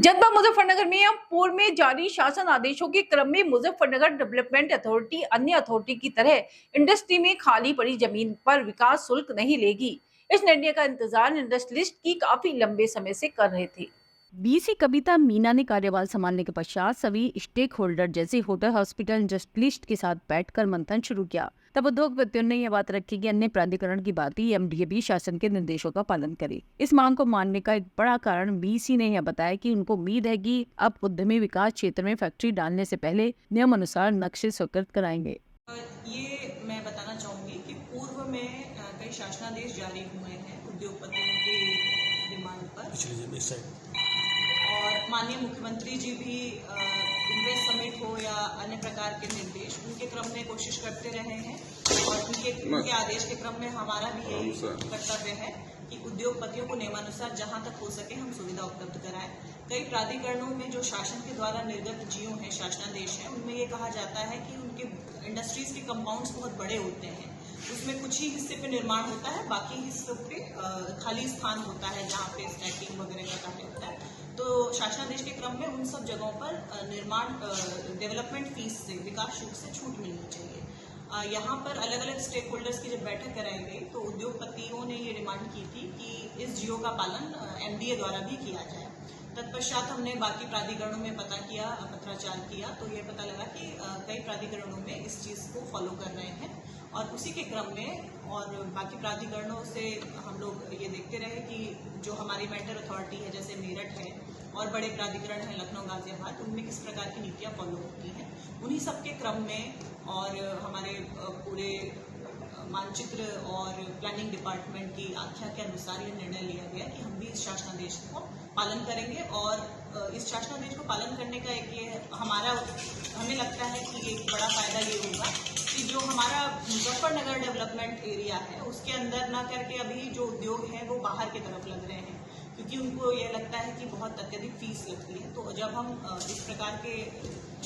जनपद मुजफ्फरनगर में पूर्व में जारी शासन आदेशों के क्रम में मुजफ्फरनगर डेवलपमेंट अथॉरिटी अन्य अथॉरिटी की तरह इंडस्ट्री में खाली पड़ी जमीन पर विकास शुल्क नहीं लेगी। इस निर्णय का इंतजार इंडस्ट्रियलिस्ट की काफी लंबे समय से कर रहे थे। बीसी कविता मीना ने कार्यभार संभालने के पश्चात सभी स्टेक होल्डर जैसे होटल, हॉस्पिटल, इंडस्ट्रियलिस्ट के साथ बैठकर मंथन शुरू किया। तब उद्योगपतियों ने यह बात रखी कि अन्य प्राधिकरण की भांति एमडीए भी शासन के निर्देशों का पालन करे। इस मांग को मानने का एक बड़ा कारण बीसी ने यह बताया कि उनको उम्मीद है कि अब उद्यमी विकास क्षेत्र में फैक्ट्री डालने से पहले नियम अनुसार नक्शे स्वीकृत कराएंगे। ये मैं बताना चाहूँगी कि पूर्व में कई शासनादेश जारी हुए हैं उद्योगपतियों की डिमांड पर, और माननीय मुख्यमंत्री जी भी इन्वेस्ट समिट हो या अन्य प्रकार के निर्देश उनके क्रम में कोशिश करते रहे हैं, और उनके आदेश के क्रम में हमारा भी यही कर्तव्य है कि उद्योगपतियों को नियमानुसार जहां तक हो सके हम सुविधा उपलब्ध कराएं। कई प्राधिकरणों में जो शासन के द्वारा निर्गत जियो हैं, शासनादेश हैं, उनमें ये कहा जाता है कि उनके इंडस्ट्रीज के कंपाउंड्स बहुत बड़े होते हैं, उसमें कुछ ही हिस्से पे निर्माण होता है, बाकी हिस्सों पे खाली स्थान होता है जहाँ पे स्टैकिंग वगैरह का कार्य होता है। तो शासनादेश के क्रम में उन सब जगहों पर निर्माण डेवलपमेंट फीस से, विकास शुल्क से छूट मिलनी चाहिए। यहाँ पर अलग अलग स्टेक होल्डर्स की जब बैठक कराई गई तो उद्योगपतियों ने ये डिमांड की थी कि इस जियो का पालन एमडीए द्वारा भी किया जाए। तत्पश्चात हमने बाकी प्राधिकरणों में पत्राचार किया तो ये पता लगा कि कई प्राधिकरणों में इस चीज़ को फॉलो कर रहे हैं, और उसी के क्रम में और बाकी प्राधिकरणों से हम लोग ये देखते रहे कि जो हमारी मेंटर अथॉरिटी है जैसे मेरठ है और बड़े प्राधिकरण हैं लखनऊ, गाजियाबाद, उनमें किस प्रकार की नीतियाँ फॉलो होती हैं। उन्हीं सब के क्रम में और हमारे पूरे मानचित्र और प्लानिंग डिपार्टमेंट की आख्या के अनुसार ये निर्णय लिया गया कि हम भी इस शासनादेश को पालन करेंगे, और इस शासनादेश को पालन करने का एक ये हमें लगता है कि एक बड़ा फायदा ये होगा कि जो हमारा मुजफ्फरनगर डेवलपमेंट एरिया है उसके अंदर ना करके अभी जो उद्योग हैं वो बाहर की तरफ लग रहे हैं, क्योंकि उनको ये लगता है कि बहुत अत्यधिक फीस लगती है। तो जब हम इस प्रकार के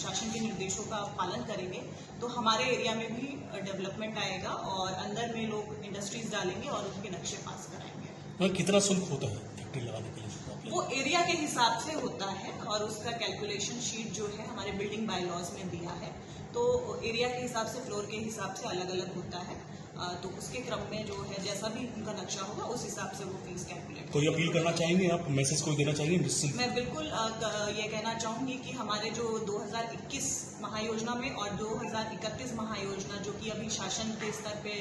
शासन के निर्देशों का पालन करेंगे तो हमारे एरिया में भी डेवलपमेंट आएगा और अंदर में लोग इंडस्ट्रीज डालेंगे और उनके नक्शे पास कराएंगे। कितना शुल्क होता है फैक्ट्री लगाने के लिए? वो एरिया के हिसाब से होता है और उसका कैलकुलेशन शीट जो है हमारे बिल्डिंग बाय लॉज में दिया है, तो एरिया के हिसाब से, फ्लोर के हिसाब से अलग अलग होता है। तो उसके क्रम में जो है जैसा भी उनका नक्शा होगा उस हिसाब से वो फीस कैलकुलेट। कोई अपील करना चाहेंगे आप, मैसेज कोई देना चाहेंगे? मैं बिल्कुल ये कहना चाहूँगी कि हमारे जो 2021 महायोजना में और 2031 महायोजना जो कि अभी शासन के स्तर पे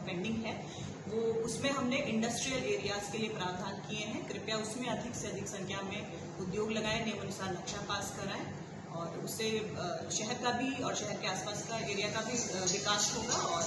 पेंडिंग है, वो उसमें हमने इंडस्ट्रियल एरियाज के लिए प्रावधान किए हैं। कृपया उसमें अधिक से अधिक संख्या में उद्योग लगाएं, नियमानुसार नक्शा पास कराएं, और उससे शहर का भी और शहर के आसपास का एरिया का भी विकास होगा और